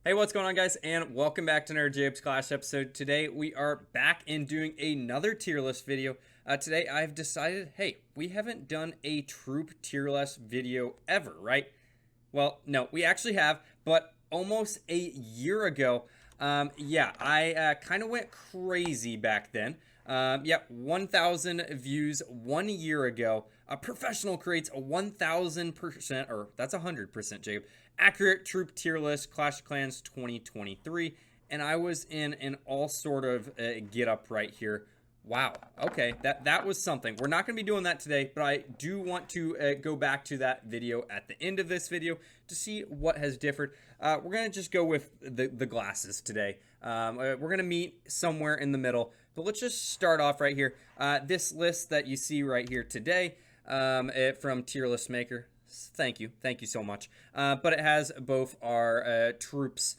Hey, what's going on, guys, and welcome back to another JacobsClash episode. Today we are back in doing another tier list video. Today I've decided, hey, we haven't done a troop tier list video ever, right? Well, no, we actually have, but almost a year ago. I kind of went crazy back then. 1,000 views 1 year ago. A professional creates a 1,000%, or that's 100%, Jacob, accurate troop tier list, Clash of Clans 2023. And I was in an all sort of get up right here. Wow. Okay, that was something. We're not going to be doing that today, but I do want to go back to that video at the end of this video to see what has differed. We're going to just go with the glasses today. We're going to meet somewhere in the middle, but let's just start off right here. This list that you see right here today from Tier List Maker. Thank you so much. But it has both our troops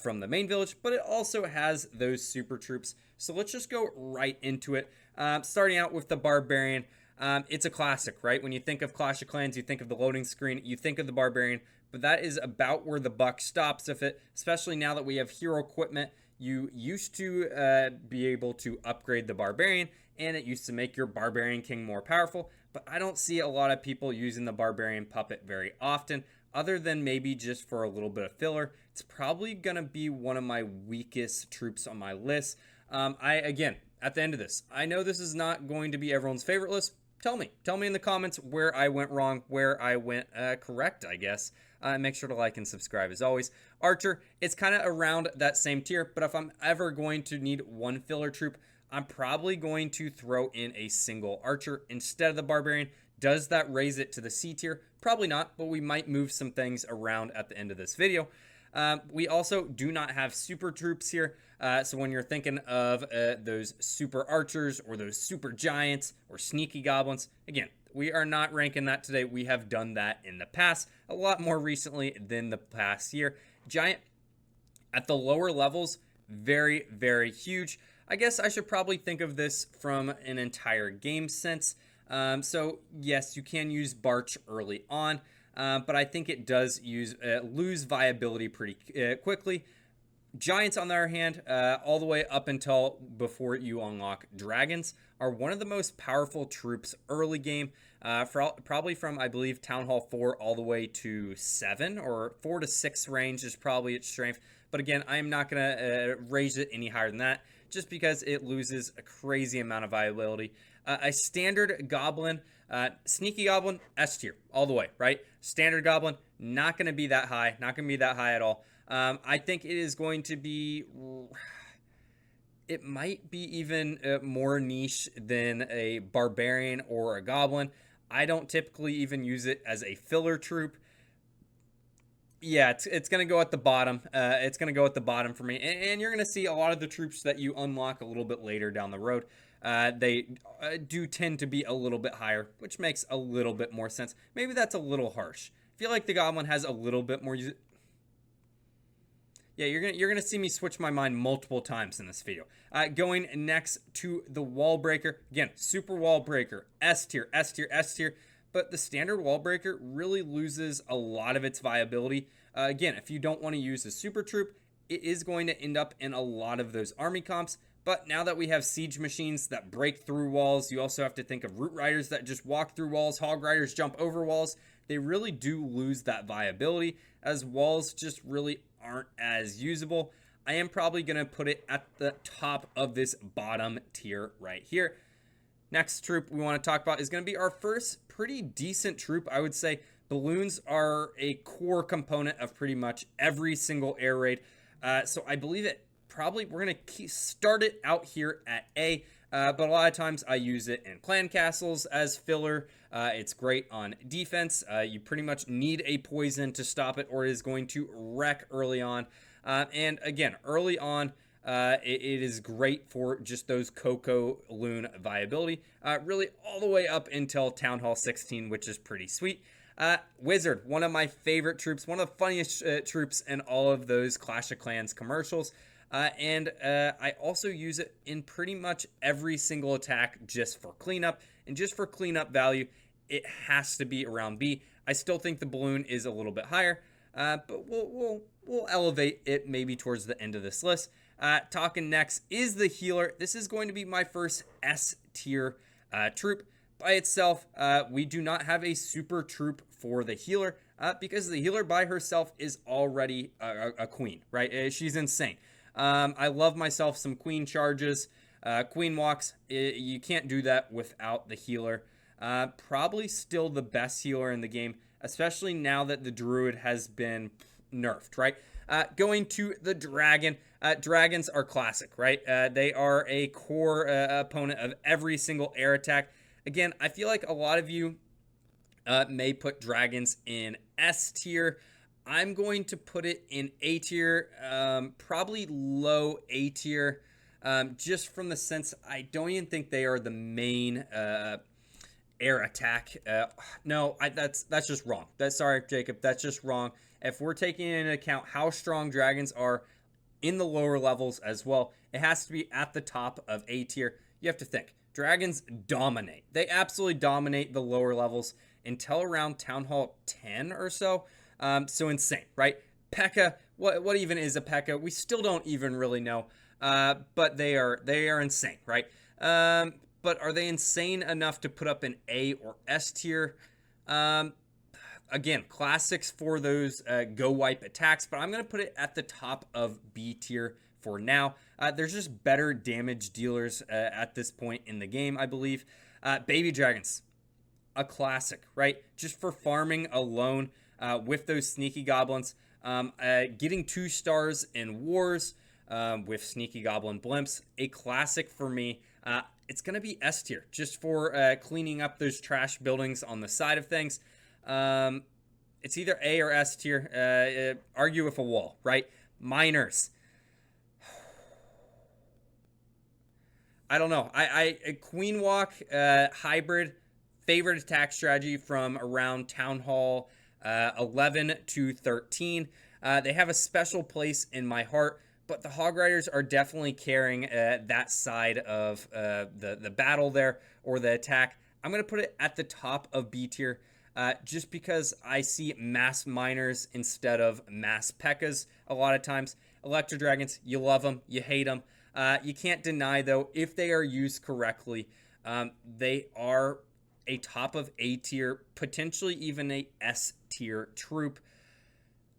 from the main village, but it also has those super troops. So let's just go right into it. Starting out with the Barbarian. It's a classic, right? When you think of Clash of Clans, you think of the loading screen, you think of the Barbarian, but that is about where the buck stops with it, especially now that we have hero equipment. You used to be able to upgrade the Barbarian, and it used to make your Barbarian King more powerful, but I don't see a lot of people using the Barbarian Puppet very often, other than maybe just for a little bit of filler. It's probably going to be one of my weakest troops on my list. Again, at the end of this, I know this is not going to be everyone's favorite list. Tell me in the comments where I went wrong, where I went correct, I guess. Make sure to like and subscribe as always. Archer, it's kind of around that same tier, but if I'm ever going to need one filler troop, I'm probably going to throw in a single archer instead of the Barbarian. Does that raise it to the C tier? Probably not, but we might move some things around at the end of this video. We also do not have super troops here. So when you're thinking of those super archers or those super giants or sneaky goblins, again, we are not ranking that today. We have done that in the past, a lot more recently than the past year. Giant at the lower levels, very, very huge. I guess I should probably think of this from an entire game sense. So yes, you can use Barch early on, but I think it does lose viability pretty quickly. Giants, on the other hand, all the way up until before you unlock dragons, are one of the most powerful troops early game. Probably from, I believe, Town Hall 4 all the way to 7 or 4 to 6 range is probably its strength. But again, I am not going to raise it any higher than that just because it loses a crazy amount of viability. A standard goblin, sneaky goblin, S tier all the way, right? Standard goblin, not going to be that high, not going to be that high at all. I think it is going to be, it might be even more niche than a barbarian or a goblin. I don't typically even use it as a filler troop. Yeah, it's going to go at the bottom. It's going to go at the bottom for me. And you're going to see a lot of the troops that you unlock a little bit later down the road. They do tend to be a little bit higher, which makes a little bit more sense. Maybe that's a little harsh. I feel like the goblin has a little bit more. Yeah, you're gonna see me switch my mind multiple times in this video. Going next to the wall breaker. Again, super wall breaker, S tier, S tier, S tier. But the standard wall breaker really loses a lot of its viability. Again, if you don't want to use a super troop, it is going to end up in a lot of those army comps. But now that we have siege machines that break through walls, you also have to think of root riders that just walk through walls, hog riders jump over walls. They really do lose that viability as walls just really aren't as usable. I am probably going to put it at the top of this bottom tier right here. Next troop we want to talk about is going to be our first pretty decent troop. I would say balloons are a core component of pretty much every single air raid. So I believe it probably, we're going to start it out here at A. But a lot of times I use it in clan castles as filler. It's great on defense. You pretty much need a poison to stop it or it is going to wreck early on. And again, early on, it is great for just those Coco Loon viability, really all the way up until Town Hall 16, which is pretty sweet. Wizard, one of my favorite troops, one of the funniest troops in all of those Clash of Clans commercials. I also use it in pretty much every single attack just for cleanup. And just for cleanup value, it has to be around B. I still think the balloon is a little bit higher, but we'll we'll elevate it maybe towards the end of this list. Talking next is the healer. This is going to be my first S tier troop. By itself, we do not have a super troop for the healer because the healer by herself is already a queen, right? She's insane. I love myself some queen charges, queen walks. You can't do that without the healer. Probably still the best healer in the game, especially now that the Druid has been nerfed, right? Going to the dragon. Dragons are classic, right? They are a core opponent of every single air attack. Again, I feel like a lot of you may put dragons in S tier. I'm going to put it in A tier, probably low A tier, just from the sense I don't even think they are the main air attack. No, that's just wrong. Sorry, Jacob, that's just wrong. If we're taking into account how strong dragons are in the lower levels as well, it has to be at the top of A tier. You have to think. Dragons dominate. They absolutely dominate the lower levels until around Town Hall 10 or so. So insane, right? P.E.K.K.A. What even is a P.E.K.K.A.? We still don't even really know. But they are insane, right? But are they insane enough to put up an A or S tier? Again, classics for those go wipe attacks, but I'm going to put it at the top of B tier for now. There's just better damage dealers at this point in the game, I believe. Baby Dragons, a classic, right? Just for farming alone with those sneaky goblins. Getting 2 stars in wars with sneaky goblin blimps, a classic for me. It's going to be S tier, just for cleaning up those trash buildings on the side of things. It's either A or S tier. Argue with a wall, right? Miners. I don't know. I Queen Walk hybrid, favorite attack strategy from around Town Hall 11 to 13. They have a special place in my heart, but the Hog Riders are definitely carrying that side of the battle there, or the attack. I'm going to put it at the top of B tier, just because I see mass miners instead of mass P.E.K.K.A.s a lot of times. Electro Dragons, you love them, you hate them. You can't deny, though, if they are used correctly, they are a top of A tier, potentially even a S tier troop.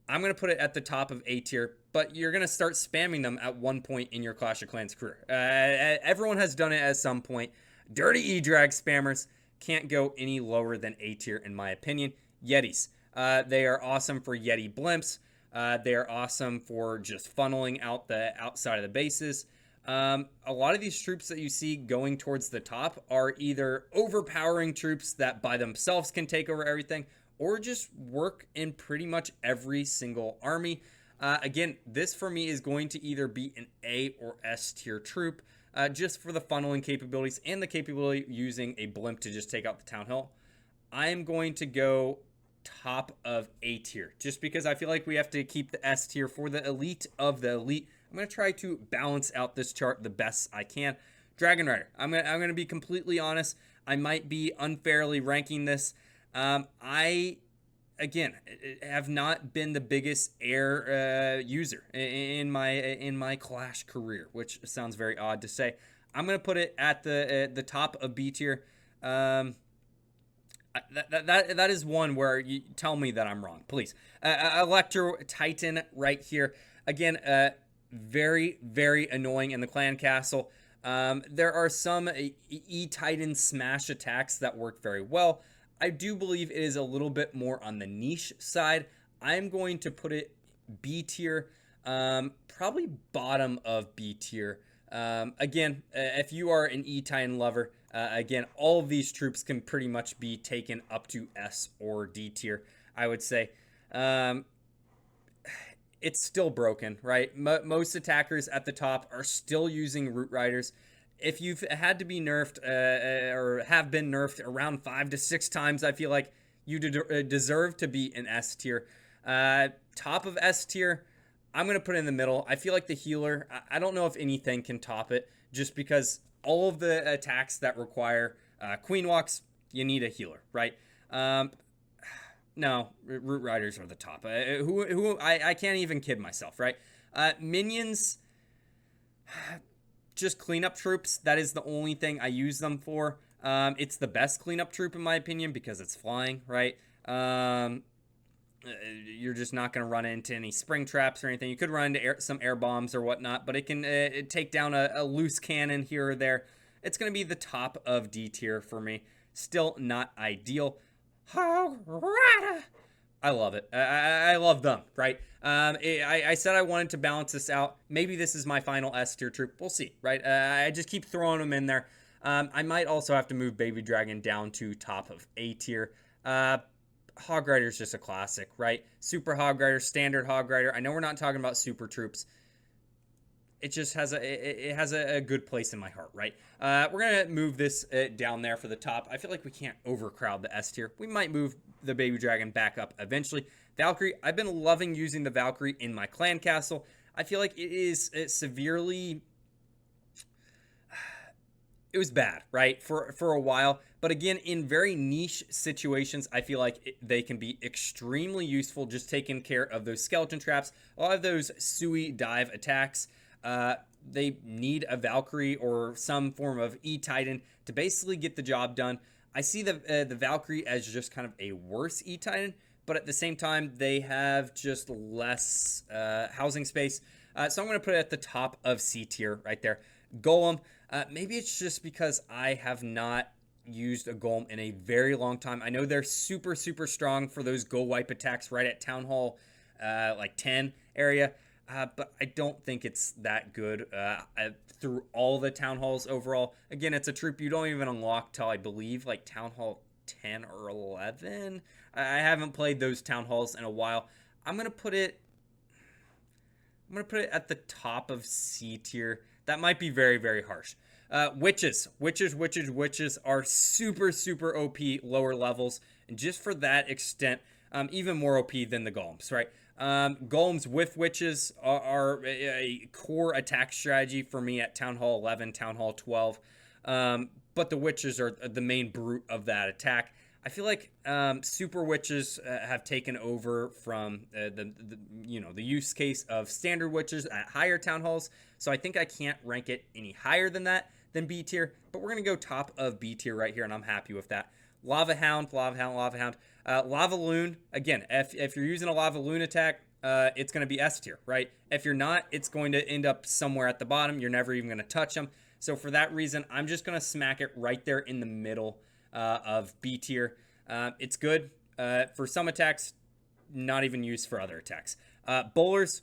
I'm going to put it at the top of A tier, but you're going to start spamming them at one point in your Clash of Clans career. Everyone has done it at some point. Dirty E-Drag spammers can't go any lower than A tier, in my opinion. Yetis. They are awesome for Yeti blimps. They are awesome for just funneling out the outside of the bases. A lot of these troops that you see going towards the top are either overpowering troops that by themselves can take over everything, or just work in pretty much every single army. Again, this for me is going to either be an A or S tier troop, just for the funneling capabilities and the capability of using a blimp to just take out the town hall. I am going to go top of A tier, just because I feel like we have to keep the S tier for the elite of the elite. I'm going to try to balance out this chart the best I can. Dragon Rider, I'm gonna be completely honest. I might be unfairly ranking this. I, again, have not been the biggest air user in my Clash career, which sounds very odd to say. I'm gonna put it at the top of B tier. That is one where you tell me that I'm wrong, please. Electro Titan right here. Again, very, very annoying in the clan castle. There are some E-Titan smash attacks that work very well. I do believe it is a little bit more on the niche side. I'm going to put it B tier, probably bottom of B tier. Again, if you are an E-Titan lover, again, all of these troops can pretty much be taken up to S or D tier, I would say. It's still broken, right? Most attackers at the top are still using Root Riders. If you've had to be nerfed or have been nerfed around 5 to 6 times, I feel like you deserve to be in S tier. Top of S tier, I'm going to put it in the middle. I feel like the healer, I don't know if anything can top it, just because all of the attacks that require Queen Walks, you need a healer, right? no, Root Riders are the top. I can't even kid myself, right? Minions, just cleanup troops. That is the only thing I use them for. It's the best cleanup troop in my opinion because it's flying, right? You're just not going to run into any spring traps or anything. You could run into some air bombs or whatnot, but it can take down a loose cannon here or there. It's going to be the top of D tier for me. Still not ideal. I love it. I love them, right? I said I wanted to balance this out. Maybe this is my final S tier troop. We'll see, right? I just keep throwing them in there. I might also have to move Baby Dragon down to top of A tier. Hog Rider is just a classic, right? Super Hog Rider, standard Hog Rider. I know we're not talking about super troops. It just has a good place in my heart, right? We're gonna move this down there for the top. I feel like we can't overcrowd the S tier. We might move the Baby Dragon back up eventually. Valkyrie, I've been loving using the Valkyrie in my clan castle. I feel like it is severely... It was bad, right, for a while. But again, in very niche situations, I feel like they can be extremely useful, just taking care of those skeleton traps. A lot of those Sui dive attacks, they need a Valkyrie or some form of E-Titan to basically get the job done. I see the Valkyrie as just kind of a worse E-Titan, but at the same time, they have just less housing space. So I'm going to put it at the top of C tier right there. Golem, maybe it's just because I have not used a Golem in a very long time. I know they're super, super strong for those go wipe attacks right at Town Hall like 10 area, but I don't think it's that good through all the Town Halls overall. Again, it's a troop you don't even unlock till I believe like Town Hall 10 or 11. I haven't played those Town Halls in a while. I'm going to put it at the top of C tier. That might be very, very harsh. Witches are super, super OP lower levels. And just for that extent, even more OP than the Golems, right? Golems with witches are a core attack strategy for me at Town Hall 11, Town Hall 12. But the witches are the main brute of that attack. I feel like super witches have taken over from the use case of standard witches at higher town halls. So I think I can't rank it any higher than that, than B tier. But we're gonna go top of B tier right here, and I'm happy with that. Lava Hound. Lava Loon. Again, if you're using a Lava Loon attack, it's gonna be S tier, right? If you're not, it's going to end up somewhere at the bottom. You're never even gonna touch them. So for that reason, I'm just gonna smack it right there in the middle of B tier. It's good for some attacks, not even used for other attacks. Bowlers,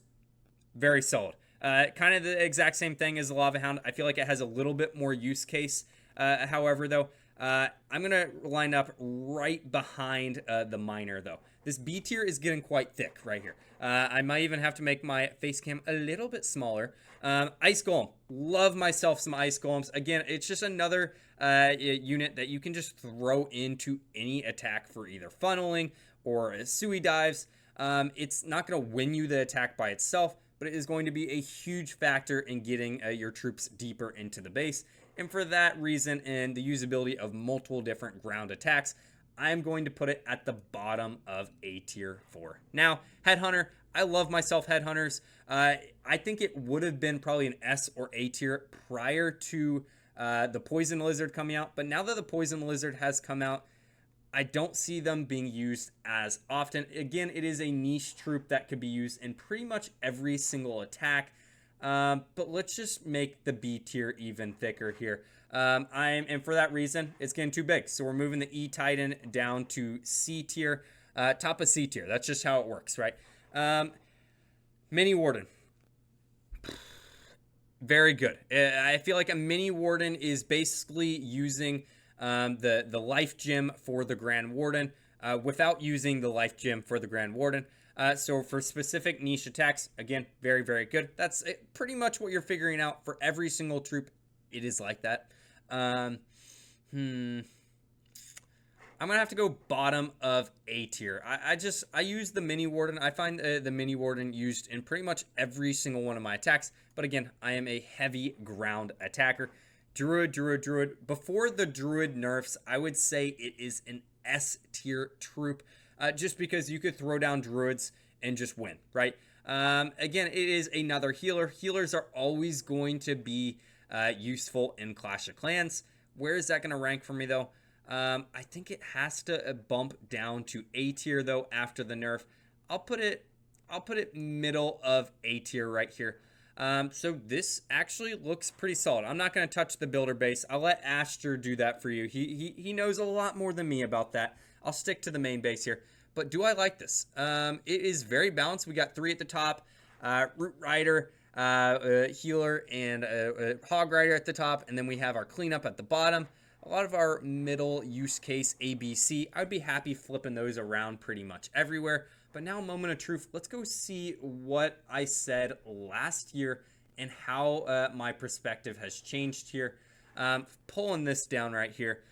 very solid. Kind of the exact same thing as the Lava Hound. I feel like it has a little bit more use case. However, though, I'm going to line up right behind the Miner, though. This B tier is getting quite thick right here. I might even have to make my face cam a little bit smaller. Ice Golem. Love myself some Ice Golems. Again, it's just another unit that you can just throw into any attack for either funneling or Sui dives. It's not going to win you the attack by itself, but it is going to be a huge factor in getting your troops deeper into the base. And for that reason and the usability of multiple different ground attacks, I'm going to put it at the bottom of A tier 4. Now, Headhunter, I love myself Headhunters. I think it would have been probably an S or A tier prior to the Poison Lizard coming out. But now that the Poison Lizard has come out, I don't see them being used as often. Again, it is a niche troop that could be used in pretty much every single attack. But let's just make the B tier even thicker here. And for that reason, it's getting too big. So we're moving the E-Titan down to C tier, top of C tier. That's just how it works, right? Mini Warden. Very good. I feel like a Mini Warden is basically using the Life Gem for the Grand Warden without using the Life Gem for the Grand Warden. So for specific niche attacks, again, very, very good. That's pretty much what you're figuring out for every single troop. It is like that. I'm gonna have to go bottom of A tier. I use the Mini Warden. I find the Mini Warden used in pretty much every single one of my attacks. But again, I am a heavy ground attacker. Druid. Before the Druid nerfs, I would say it is an S tier troop. just because you could throw down Druids and just win, right? Again, it is another healer. Healers are always going to be useful in Clash of Clans. Where is that going to rank for me, though? I think it has to bump down to A tier, though, after the nerf. I'll put it middle of A tier right here. So this actually looks pretty solid. I'm not going to touch the builder base. I'll let Aster do that for you. He knows a lot more than me about that. I'll stick to the main base here. But do I like this? It is very balanced. We got 3 at the top, Root Rider, Healer, and Hog Rider at the top. And then we have our cleanup at the bottom. A lot of our middle use case ABC. I'd be happy flipping those around pretty much everywhere. But now, moment of truth, let's go see what I said last year and how my perspective has changed here. Pulling this down right here.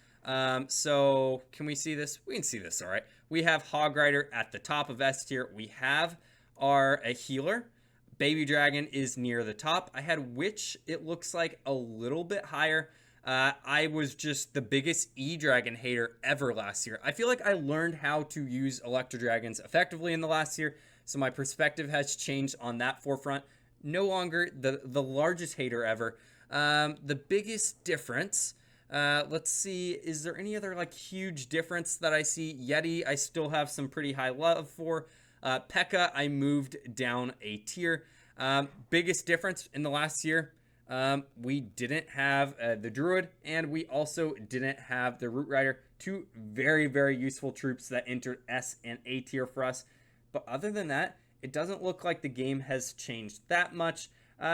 So can we see this? We can see this, all right. We have Hog Rider at the top of S tier. We have our healer. Baby Dragon is near the top. I had Witch, it looks like a little bit higher. I was just the biggest E-Dragon hater ever last year. I feel like I learned how to use Electro Dragons effectively in the last year, so my perspective has changed on that forefront. No longer the largest hater ever. The biggest difference, let's see, is there any other like huge difference that I see? Yeti, I still have some pretty high love for. P.E.K.K.A, I moved down a tier. Biggest difference in the last year, we didn't have the Druid, and we also didn't have the Root Rider. 2 very, very useful troops that entered S and A tier for us. But other than that, it doesn't look like the game has changed that much.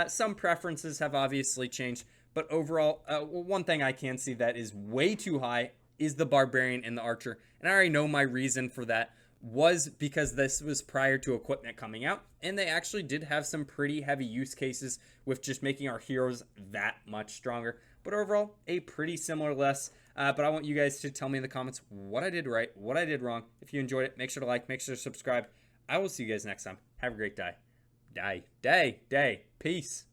Some preferences have obviously changed, but overall, one thing I can see that is way too high is the Barbarian and the Archer. And I already know my reason for that was because this was prior to equipment coming out, and they actually did have some pretty heavy use cases with just making our heroes that much stronger. But overall, a pretty similar list. But I want you guys to tell me in the comments what I did right, what I did wrong. If you enjoyed it, make sure to like, make sure to subscribe. I will see you guys next time. Have a great day. Peace.